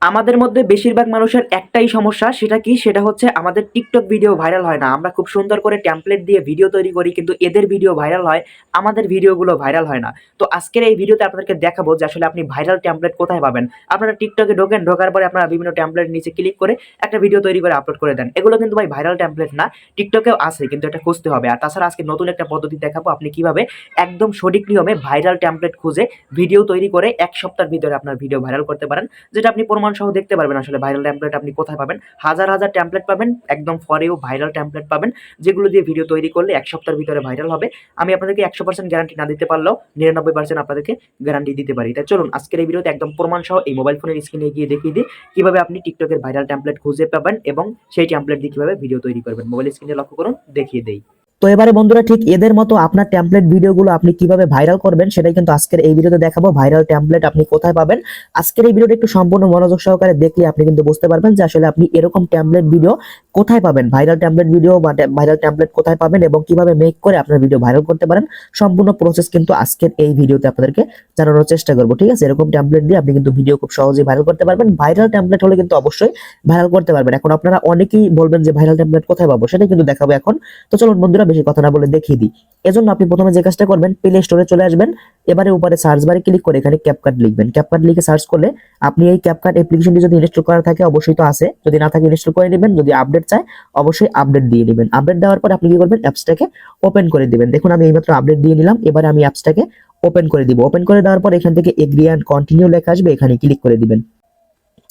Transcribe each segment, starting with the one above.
আমাদের মধ্যে বেশিরভাগ মানুষের একটাই সমস্যা, সেটা কি? সেটা হচ্ছে আমাদের টিকটক ভিডিও ভাইরাল হয় না। আমরা খুব সুন্দর করে টেমপ্লেট দিয়ে ভিডিও তৈরি করি, কিন্তু এদের ভিডিও ভাইরাল হয়, আমাদের ভিডিওগুলো ভাইরাল হয় না। তো আজকের এই ভিডিওতে আপনাদেরকে দেখাবো যে আসলে আপনি ভাইরাল টেমপ্লেট কোথায় পাবেন। আপনারা টিকটকে ঢোকেন, ঢোকার পরে আপনারা বিভিন্ন টেমপ্লেট নিচে ক্লিক করে একটা ভিডিও তৈরি করে আপলোড করে দেন। এগুলো কিন্তু ভাই ভাইরাল টেমপ্লেট না, টিকটকেও আছে, কিন্তু এটা খুঁজতে হবে। আর তাছাড়া আজকে নতুন একটা পদ্ধতি দেখাবো আপনি কিভাবে একদম সঠিক নিয়মে ভাইরাল টেমপ্লেট খুঁজে ভিডিও তৈরি করে 1 সপ্তাহের ভিতরে আপনার ভিডিও ভাইরাল করতে পারেন, যেটা আপনি প্রমাণ সহ দেখতে পারবেন আসলে ভাইরাল টেমপ্লেট আপনি কোথায় পাবেন। হাজার হাজার টেমপ্লেট পাবেন, একদম ফর ইউ ভাইরাল টেমপ্লেট পাবেন, যেগুলো দিয়ে ভিডিও তৈরি করলে 1 সপ্তাহের ভিতরে ভাইরাল হবে। আমি আপনাদেরকে 100% গ্যারান্টি না দিতে পারলেও 99% আপনাদেরকে গ্যারান্টি দিতে পারি। তাই চলুন আজকের এই ভিডিওতে একদম প্রমাণ সহ এই মোবাইল ফোনের স্ক্রিনে গিয়ে দেখিয়ে দিই কিভাবে আপনি টিকটকের ভাইরাল টেমপ্লেট খুঁজে পাবেন এবং সেই টেমপ্লেট দিয়ে কিভাবে ভিডিও তৈরি করবেন। মোবাইল স্ক্রিনে লক্ষ্য করুন, দেখিয়ে দেই। তো এবারে বন্ধুরা, ঠিক এদের মতো আপনার টেমপ্লেট ভিডিওগুলো আপনি কিভাবে ভাইরাল করবেন সেটাই কিন্তু আজকের এই ভিডিওতে দেখাবো। ভাইরাল টেমপ্লেট আপনি কোথায় পাবেন, আজকের এই ভিডিওটা একটু সম্পূর্ণ মনোযোগ সহকারে দেখলে আপনি কিন্তু বুঝতে পারবেন যে আসলে আপনি এরকম টেমপ্লেট ভিডিও কোথায় পাবেন, ভাইরাল টেমপ্লেট ভিডিও বা ভাইরাল টেমপ্লেট কোথায় পাবেন এবং কিভাবে মেক করে আপনার ভিডিও ভাইরাল করতে পারেন। সম্পূর্ণ প্রসেস কিন্তু আজকের এই ভিডিওতে আপনাদেরকে জানানোর চেষ্টা করবো। ঠিক আছে, এরকম টেমপ্লেট দিয়ে আপনি কিন্তু ভিডিও খুব সহজেই ভাইরাল করতে পারবেন। ভাইরাল টেমপ্লেট হলে কিন্তু অবশ্যই ভাইরাল করতে পারবেন। এখন আপনারা অনেকেই বলবেন যে ভাইরাল টেমপ্লেট কোথায় পাবো, সেটা কিন্তু দেখাবো এখন। তো চলুন বন্ধুরা, বেশি কথা না বলে দেখিয়ে দিই। এজন্য আপনি প্রথমে যে কাজটা করবেন, প্লে স্টোরে চলে আসবেন। এবারে উপরে সার্চ বারে ক্লিক করে এখানে ক্যাপকাট লিখবেন। ক্যাপকাট লিখে সার্চ করলে আপনি এই ক্যাপকাট অ্যাপ্লিকেশনটি যদি ইনস্টল করা থাকে অবশ্যই তো আছে, যদি না থাকে ইনস্টল করে নেবেন। যদি আপডেট চায় অবশ্যই আপডেট দিয়ে নেবেন। আপডেট দেওয়ার পর আপনি কি করবেন, অ্যাপসটাকে ওপেন করে দিবেন। দেখুন আমি এইমাত্র আপডেট দিয়ে নিলাম। এবারে আমি অ্যাপসটাকে ওপেন করে দিব। ওপেন করে দেওয়ার পর এখান থেকে এগ্রি এন্ড কন্টিনিউ লেখা আসবে, এখানে ক্লিক করে দিবেন।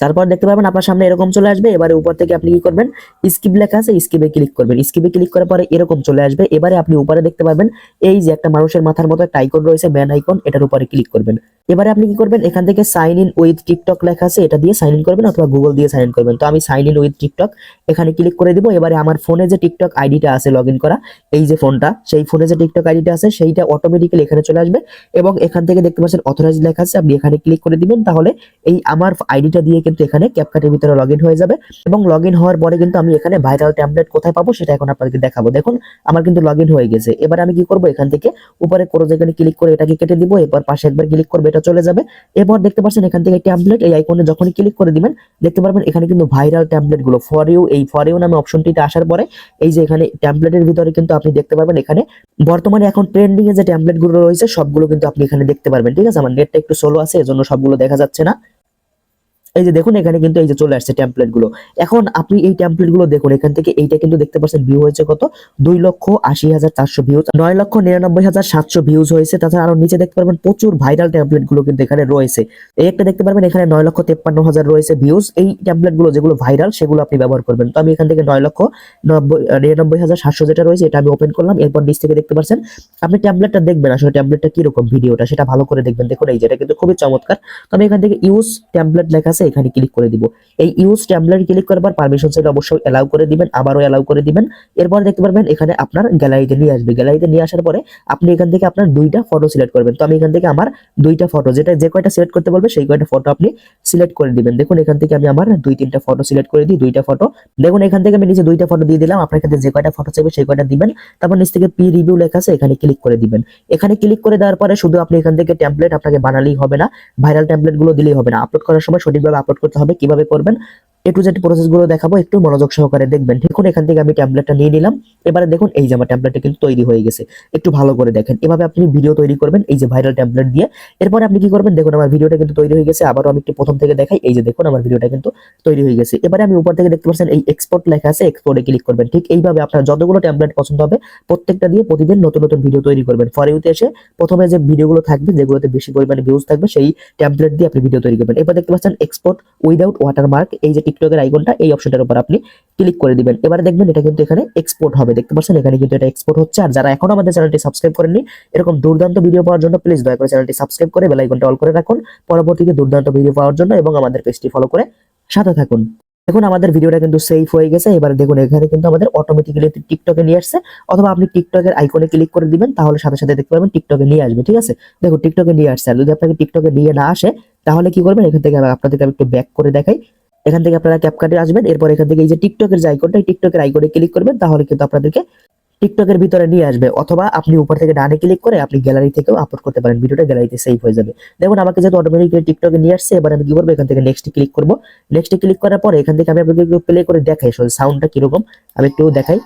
তারপর দেখতে পাবেন আপনার সামনে এরকম চলে আসবে। এবারে উপর থেকে আপনি কি করবেন, স্কিপ লেখা আছে, স্কিপে ক্লিক করবেন। স্কিপে ক্লিক করার পরে এরকম চলে আসবে। এবারে আপনি উপরে দেখতে পাবেন এই যে একটা মানুষের মাথার মতো একটা আইকন রয়েছে, ম্যান আইকন, এটার উপরে ক্লিক করবেন। এবারে আপনি কি করবেন, এখান থেকে সাইন ইন উইথ টিকটক লেখা আছে, এটা দিয়ে সাইন ইন করবেন অথবা গুগল দিয়ে সাইন ইন করবেন। তো আমি সাইন ইন উইথ টিকটক এখানে ক্লিক করে দিব। এবারে আমার ফোনে যে টিকটক আইডিটা আছে লগইন করা, এই যে ফোনটা, সেই ফোনে যে টিকটক আইডিটা আছে সেইটা অটোমেটিক্যালি এখানে চলে আসবে এবং এখান থেকে দেখতে পাচ্ছেন অথরাইজ লেখা আছে, আপনি এখানে ক্লিক করে দিবেন। তাহলে এই আমার আইডিটা দিয়ে কিন্তু এখানে ক্যাপকাটের ভিতরে লগইন হয়ে যাবে এবং লগইন হওয়ার পরে কিন্তু আমি এখানে ভাইরাল টেমপ্লেট কোথায় পাবো সেটা এখন আপনাদেরকে দেখাবো। দেখুন আমার কিন্তু লগইন হয়ে গেছে। এবার আমি কি করব, এখান থেকে উপরে ক্রস আইকনে ক্লিক করে এটাকে কেটে দিব। এরপর পাশে একবার ক্লিক করবে, এটা চলে যাবে। এরপর দেখতে পাচ্ছেন এখান থেকে টেমপ্লেট এই আইকনে যখনই ক্লিক করে দিবেন দেখতে পারবেন এখানে কিন্তু ভাইরাল টেমপ্লেট গুলো ফর ইউ, এই ফর ইউ নামে অপশনটিতে আসার পরে এই যে এখানে টেমপ্লেটের ভিতরে কিন্তু আপনি দেখতে পারবেন এখানে বর্তমানে এখন ট্রেন্ডিং এ যে টেমপ্লেট গুলো রয়েছে সবগুলো কিন্তু আপনি এখানে দেখতে পারবেন। ঠিক আছে, আমার নেটটা একটু স্লো আছে এজন্য সবগুলো দেখা যাচ্ছে না। এই যে দেখুন এখানে কিন্তু এই যে চলে আসছে টেমপ্লেট গুলো। এখন আপনি এই টেমপ্লেট গুলো দেখুন, এখান থেকে এইটা কিন্তু দেখতে পাচ্ছেন ভিউ হয়েছে কত, 2,80,400 ভিউজ, 9,99,700 ভিউজ হয়েছে। তাছাড়া আরো নিচে দেখতে পারবেন প্রচুর ভাইরাল টেমপ্লেট গুলো কিন্তু এখানে রয়েছে। এই একটা দেখতে পারবেন এখানে 9,53,000 রয়েছে ভিউজ। এই টেমপ্লেট গুলো যেগুলো ভাইরাল সেগুলো আপনি ব্যবহার করবেন। তো আমি এখান থেকে 9,99,700 যেটা রয়েছে এটা আমি ওপেন করলাম। এরপর নিচ থেকে দেখতে পাচ্ছেন আপনি টেমপ্লেটটা দেখবেন আসলে টেমপ্লেটটা কিরকম, ভিডিওটা সেটা ভালো করে দেখবেন। দেখুন এই যেটা কিন্তু খুবই চমৎকার। তো আমি এখান থেকে ইউজ টেমপ্লেট লেখা আছে, এখানে ক্লিক করে দিব। এই ইউজ টেমপ্লেট ক্লিক করার পর পারমিশন সেট অবশ্যই এলাও করে দিবেন, আবারও এলাও করে দিবেন। এরপর দেখতে পারবেন এখানে আপনার গ্যালারিতে নিয়ে আসবে। গ্যালারিতে নিয়ে আসার পরে আপনি এখান থেকে আপনার দুইটা ফটো সিলেক্ট করবেন। তো আমি এখান থেকে আমার দুইটা ফটো, যেটা যে কয়টা সিলেক্ট করতে বলবে সেই কয়টা ফটো আপনি সিলেক্ট করে দিবেন। দেখুন এখান থেকে আমি আমার 2-3টা ফটো সিলেক্ট করে দিই, দুইটা ফটো। দেখুন এখান থেকে আমি নিচে দুইটা ফটো দিয়ে দিলাম। আপনার কাছে যে কয়টা ফটো চাইবে সেই কয়টা দিবেন। তারপর নিচ থেকে পি রিভিউ লেখা আছে, এখানে ক্লিক করে দিবেন। এখানে ক্লিক করে দেওয়ার পরে শুধু আপনি এখান থেকে টেমপ্লেট আপনাকে বানালেই হবে না, ভাইরাল টেমপ্লেট গুলো দিলেই হবে না, আপলোড করার সময় সঠিকভাবে আপলোড করতে হবে। কিভাবে করবেন এ টু জেড প্রসেস গুলো দেখাবো, একটু মনোযোগ সহকারে দেখবেন। দেখুন এখান থেকে আমি টেমপ্লেটটা নিয়ে নিলাম। এবারে দেখুন এই যে আমার টেমপ্লেটটা কিন্তু তৈরি হয়ে গেছে, একটু ভালো করে দেখেন। এভাবে আপনি ভিডিও তৈরি করবেন এই যে ভাইরাল টেমপ্লেট দিয়ে। এরপরে আপনি কি করবেন, দেখুন আমার ভিডিওটা কিন্তু তৈরি হয়ে গেছে। আবারও আমি একটু প্রথম থেকে দেখাই। এই যে দেখুন আমার ভিডিওটা কিন্তু তৈরি হয়ে গেছে। এবারে আমি উপর থেকে দেখতে পাচ্ছেন এই এক্সপোর্ট লেখা আছে, এক্সপোর্টে ক্লিক করবেন। ঠিক এইভাবে আপনার যতগুলো টেমপ্লেট পছন্দ হবে প্রত্যেকটা দিয়ে প্রতিদিন নতুন নতুন ভিডিও তৈরি করবেন। ফর ইউতে এসে প্রথমে যে ভিডিওগুলো থাকবে যেগুলোতে বেশি পরিমাণে ভিউজ থাকবে সেই টেমপ্লেট দিয়ে আপনি ভিডিও তৈরি করবেন। এবার দেখতে পাচ্ছেন এক্সপোর্ট উইদাউট ওয়াটারমার্ক, এই যে টিকটকের আইকনটা, এই অপশনটার উপর আপনি ক্লিক করে দিবেন। এবারে দেখবেন এটা কিন্তু এখানে এক্সপোর্ট হবে, দেখতে পাচ্ছেন এখানে কিন্তু এটা এক্সপোর্ট হচ্ছে। আর যারা এখনো আমাদের চ্যানেলটি সাবস্ক্রাইব করেননি এরকম দুর্দান্ত ভিডিও পাওয়ার জন্য প্লিজ দয়া করে চ্যানেলটি সাবস্ক্রাইব করে বেল আইকনটা অল করে রাখুন পরবর্তীতে দুর্দান্ত ভিডিও পাওয়ার জন্য, এবং আমাদের পেজটি ফলো করে সাথে থাকুন। দেখুন আমাদের ভিডিওটা কিন্তু সেভ হয়ে গেছে। এবারে দেখুন এখানে কিন্তু আমাদের অটোমেটিক্যালি টিকটকে নিয়ে আসছে, অথবা আপনি টিকটকের আইকনে ক্লিক করে দিবেন, তাহলে সাথে সাথে দেখতে পাবেন টিকটকে নিয়ে আসবে। ঠিক আছে, দেখুন টিকটকে নিয়ে আসছে। আর যদি আপনাকে টিকটকে নিয়ে না আসে তাহলে কি করবেন, এখান থেকে আপনাদেরকে আমি একটু ব্যাক করে দেখাই। এখান থেকে আপনারা ক্যাপকাটে আসবেন। এরপর এখান থেকে এই যে টিকটকের যে আইকনটা, এই টিকটকের আইকনে ক্লিক করবেন, তাহলে কিন্তু আপনাদেরকে টিকটকের ভিতরে নিয়ে আসবে, অথবা আপনি উপর থেকে ডানে ক্লিক করে আপনি গ্যালারি থেকেও আপলোড করতে পারেন, ভিডিওটা গ্যালারিতে সেভ হয়ে যাবে। দেখুন আমাকে যেহেতু অটোমেটিক্যালি টিকটকে নিয়ে আসছে, এবার আমি কি করবো, এখান থেকে নেক্সট ক্লিক করবো। নেক্সট ক্লিক করার পরে এখান থেকে আমি আপনাকে একটু প্লে করে দেখাই সাউন্ডটা কিরকম, আমি একটু দেখাই।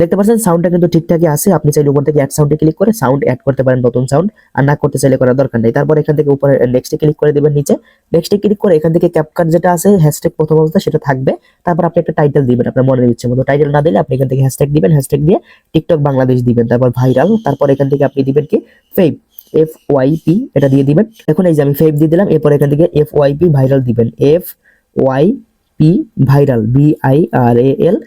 দেখতে পাচ্ছেন সাউন্ডটা কিন্তু ঠিকঠাকই আছে। আপনি চাইলে উপর থেকে অ্যাড সাউন্ডে ক্লিক করে সাউন্ড অ্যাড করতে পারেন, নতুন সাউন্ড, আর না করতে চাইলে করার দরকার নেই। তারপর এখান থেকে উপরে নেক্সটে ক্লিক করে দিবেন, নিচে নেক্সটে ক্লিক করে এখান থেকে ক্যাপকাট যেটা আছে হ্যাশট্যাগ প্রথম অবস্থা সেটা থাকবে। তারপর আপনি একটা টাইটেল দিবেন আপনার মনের ইচ্ছে মতো, টাইটেল না দিলে আপনি এখান থেকে হ্যাশট্যাগ দিবেন, হ্যাশট্যাগ দিয়ে টিকটক বাংলাদেশ দিবেন, তারপর ভাইরাল, তারপর এখান থেকে আপনি দিবেন কি ফেভ, FYP এটা দিয়ে দিবেন। এখন এই যে আমি ফেভ দিয়ে দিলাম, এরপর এখান থেকে FYP ভাইরাল দিবেন, FYP viral, VIRAL,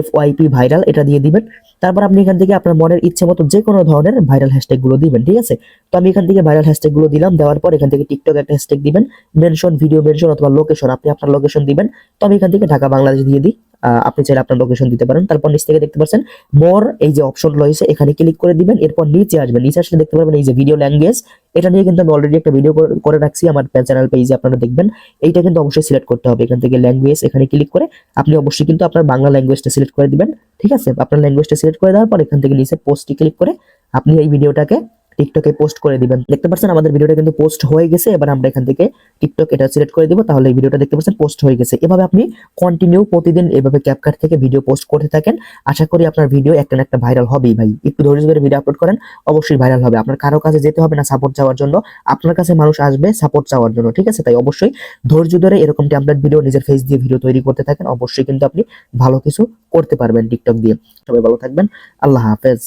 FYP viral এটা দিয়ে দিবেন। তারপর আপনি এখান থেকে আপনার মনের ইচ্ছে মতো যে কোনো ধরনের ভাইরাল হ্যাশট্যাগ গুলো দিবেন, ঠিক আছে। তো আমি এখান থেকে ভাইরাল হ্যাশট্যাগ গুলো দিলাম, দেওয়ার পর এখান থেকে টিকটক একটা হ্যাশট্যাগ দিবেন, মেনশন, ভিডিও মেনশন অথবা লোকেশন, আপনি আপনার লোকেশন দিবেন। তো আমি এখান থেকে ঢাকা বাংলাদেশ দিয়ে দিই, আপনি চাইলে আপনার লোকেশন দিতে পারেন। তারপর নিচ থেকে দেখতে পাচ্ছেন মোর, এই যে অপশন রয়েছে এখানে ক্লিক করে দিবেন। এরপর নিচে আসবেন, নিচে আসলে দেখতে পারবেন এই যে ভিডিও ল্যাঙ্গুয়েজ, এটা নিয়ে কিন্তু আমি অলরেডি একটা ভিডিও করে রাখছি আমার চ্যানেল পেজে, আপনারা দেখবেন। এইটা কিন্তু অবশ্যই সিলেক্ট করতে হবে, এখান থেকে ল্যাঙ্গুয়েজ এখানে ক্লিক করে আপনি অবশ্যই কিন্তু আপনার বাংলা ল্যাঙ্গুয়েজটা সিলেক্ট করে দিবেন, ঠিক আছে। আপনার ল্যাঙ্গুয়েজটা সিলেক্ট করে দেওয়ার পর এখান থেকে নিচে পোস্টে ক্লিক করে আপনি এই ভিডিওটাকে টিকটকে পোস্ট করে দিবেন। দেখতে পাচ্ছেন আমাদের ভিডিওটা কিন্তু পোস্ট হয়ে গেছে। এবার আমরা এখান থেকে টিকটক এটা সিলেক্ট করে দিব, তাহলে এই ভিডিওটা দেখতে পাচ্ছেন পোস্ট হয়ে গেছে। এভাবে আপনি কন্টিনিউ প্রতিদিন এভাবে ক্যাপকাট থেকে ভিডিও পোস্ট করতে থাকেন, আশা করি আপনার ভিডিও একটা না একটা ভাইরাল হবেই ভাই। একটু ধৈর্য ধরে ভিডিও আপলোড করেন, অবশ্যই ভাইরাল হবে। আপনার কারো কাছে যেতে হবে না সাপোর্ট চাওয়ার জন্য, আপনার কাছে মানুষ আসবে সাপোর্ট চাওয়ার জন্য, ঠিক আছে। তাই অবশ্যই ধৈর্য ধরে এরকম টেমপ্লেট ভিডিও, নিজের ফেস দিয়ে ভিডিও তৈরি করতে থাকেন, অবশ্যই কিন্তু আপনি ভালো কিছু করতে পারবেন টিকটক দিয়ে। সবাই ভালো থাকবেন, আল্লাহ হাফেজ।